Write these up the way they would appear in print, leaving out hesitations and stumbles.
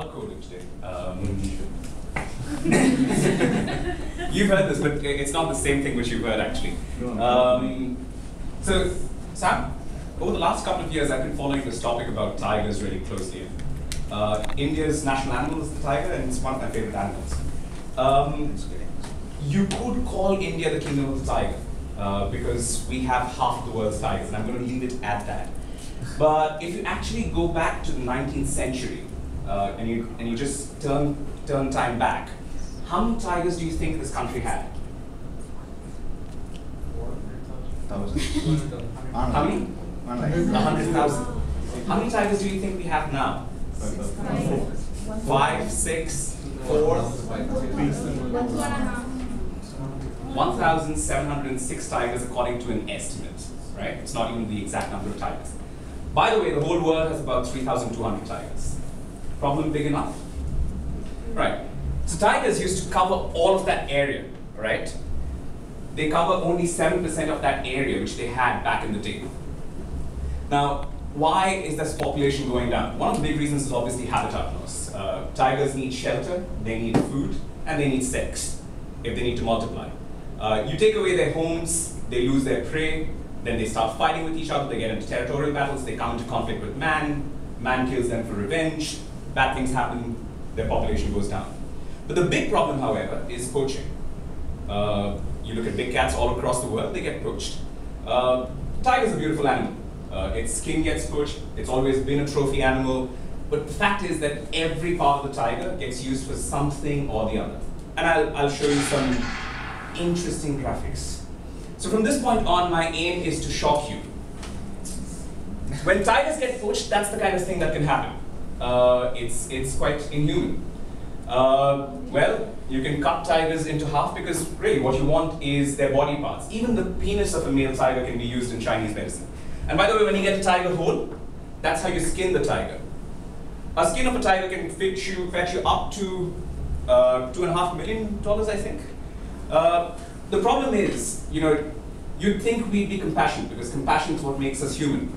color-coded today. You've heard this, but it's not the same thing which you've heard actually. So, Sam, over the last couple of years, I've been following this topic about tigers really closely. India's national animal is the tiger, and it's one of my favorite animals. You could call India the kingdom of the tiger, because we have half of the world's tigers, and I'm going to leave it at that. But if you actually go back to the 19th century, and you just turn time back, how many tigers do you think this country had? 400,000. How many? 100,000. How many tigers do you think we have now? 5, 6, 4? 1,706 tigers according to an estimate, right? It's not even the exact number of tigers. By the way, the whole world has about 3,200 tigers. Problem big enough? Right. So tigers used to cover all of that area, right? They cover only 7% of that area which they had back in the day. Now, why is this population going down? One of the big reasons is obviously habitat loss. Tigers need shelter, they need food, and they need sex if they need to multiply. You take away their homes, they lose their prey, then they start fighting with each other, they get into territorial battles, they come into conflict with man kills them for revenge, bad things happen, their population goes down. But the big problem, however, is poaching. You look at big cats all across the world, they get poached. Tiger's a beautiful animal. Its skin gets poached, it's always been a trophy animal, but the fact is that every part of the tiger gets used for something or the other. And I'll show you some interesting graphics. So from this point on, my aim is to shock you. When tigers get poached, that's the kind of thing that can happen. It's quite inhuman. Well, you can cut tigers into half because really what you want is their body parts. Even the penis of a male tiger can be used in Chinese medicine. And by the way, when you get a tiger whole, that's how you skin the tiger. A skin of a tiger can fetch you up to $2.5 million, I think. The problem is, you'd think we'd be compassionate because compassion is what makes us human.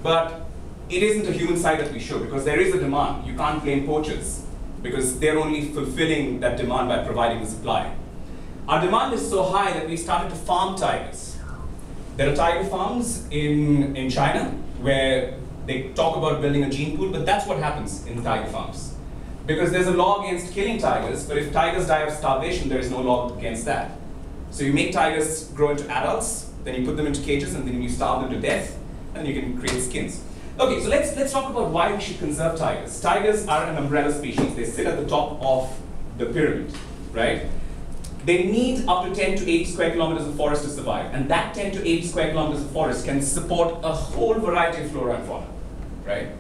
But it isn't a human side that we show because there is a demand. You can't blame poachers because they're only fulfilling that demand by providing the supply. Our demand is so high that we started to farm tigers. There are tiger farms in China where they talk about building a gene pool, but that's what happens in the tiger farms. Because there's a law against killing tigers, but if tigers die of starvation, there is no law against that. So you make tigers grow into adults, then you put them into cages, and then you starve them to death, and you can create skins. Okay, so let's talk about why we should conserve tigers. Tigers are an umbrella species. They sit at the top of the pyramid, right? They need up to 10 to 80 square kilometers of forest to survive, and that 10 to 80 square kilometers of forest can support a whole variety of flora and fauna, right?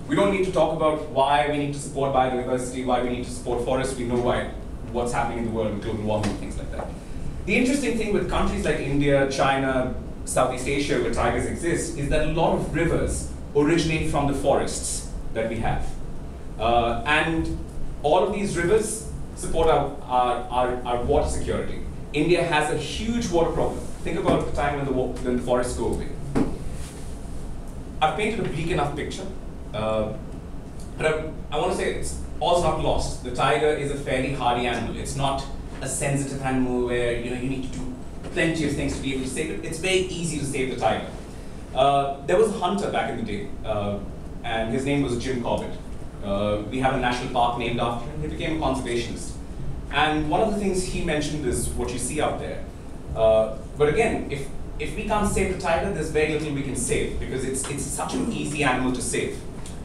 We don't need to talk about why we need to support biodiversity, why we need to support forests. We know what's happening in the world with global warming and things like that. The interesting thing with countries like India, China, Southeast Asia, where tigers exist, is that a lot of rivers originate from the forests that we have. And all of these rivers support our water security. India has a huge water problem. Think about the time when the forests go away. I've painted a bleak enough picture. But I want to say all's not lost. The tiger is a fairly hardy animal. It's not a sensitive animal where you need to do plenty of things to be able to save it. It's very easy to save the tiger. There was a hunter back in the day, and his name was Jim Corbett. We have a national park named after him. He became a conservationist. And one of the things he mentioned is what you see out there. But again, if we can't save the tiger, there's very little we can save because it's such an easy animal to save.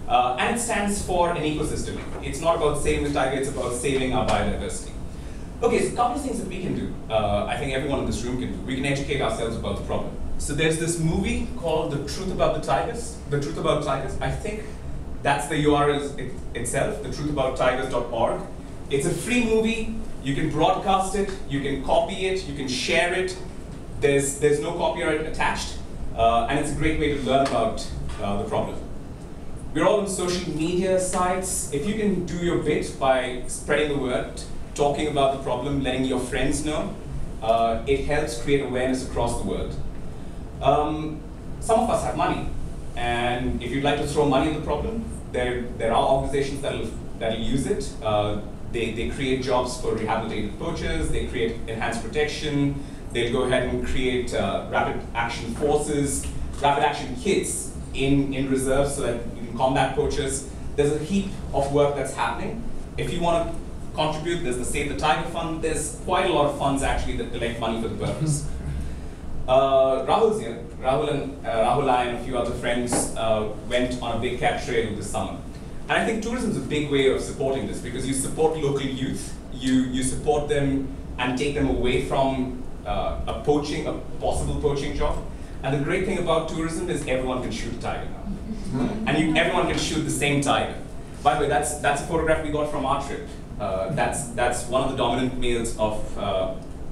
And it stands for an ecosystem. It's not about saving the tiger, it's about saving our biodiversity. Okay, so a couple of things that we can do, I think everyone in this room can do. We can educate ourselves about the problem. So there's this movie called The Truth About the Tigers. The Truth About Tigers. I think that's the URL itself, thetruthabouttigers.org. It's a free movie. You can broadcast it, you can copy it, you can share it. There's no copyright attached, and it's a great way to learn about the problem. We're all on social media sites. If you can do your bit by spreading the word, talking about the problem, letting your friends know, it helps create awareness across the world. Some of us have money, and if you'd like to throw money at the problem, there are organizations that will that'll use it. They create jobs for rehabilitated poachers, they create enhanced protection, they'll go ahead and create rapid action forces, rapid action kits in reserves so that you can combat poachers. There's a heap of work that's happening. If you want to contribute, there's the Save the Tiger Fund. There's quite a lot of funds actually that collect money for the purpose. Rahul's here. Rahul and I and a few other friends went on a big cat trail this summer. And I think tourism is a big way of supporting this because you support local youth, you support them and take them away from a possible poaching job. And the great thing about tourism is everyone can shoot a tiger now. And everyone can shoot the same tiger. By the way, that's a photograph we got from our trip. That's one of the dominant males of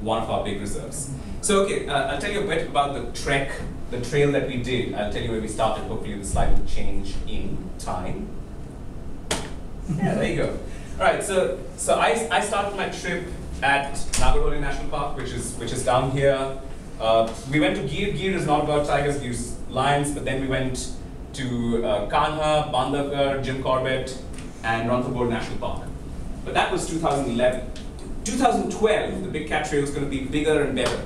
one of our big reserves. So okay, I'll tell you a bit about the trek, the trail that we did. I'll tell you where we started. Hopefully the slide will change in time. Yeah, there you go. All right, so I started my trip at Nagarhole National Park, which is down here. We went to Gir. Gir is not about tigers, Gir's lions, but then we went to Kanha, Bandhavgarh, Jim Corbett, and Ranthambore National Park. But that was 2011. 2012, the big cat trail is going to be bigger and better.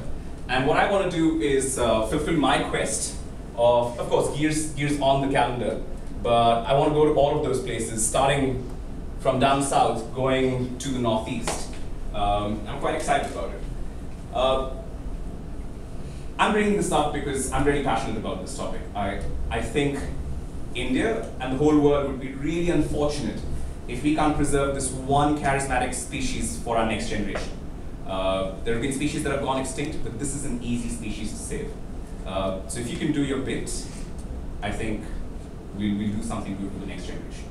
And what I want to do is fulfill my quest of course, Gir's on the calendar, but I want to go to all of those places, starting from down south, going to the northeast. I'm quite excited about it. I'm bringing this up because I'm very passionate about this topic. I think India and the whole world would be really unfortunate if we can't preserve this one charismatic species for our next generation. There have been species that have gone extinct, but this is an easy species to save. So if you can do your bit, I think we'll do something good for the next generation.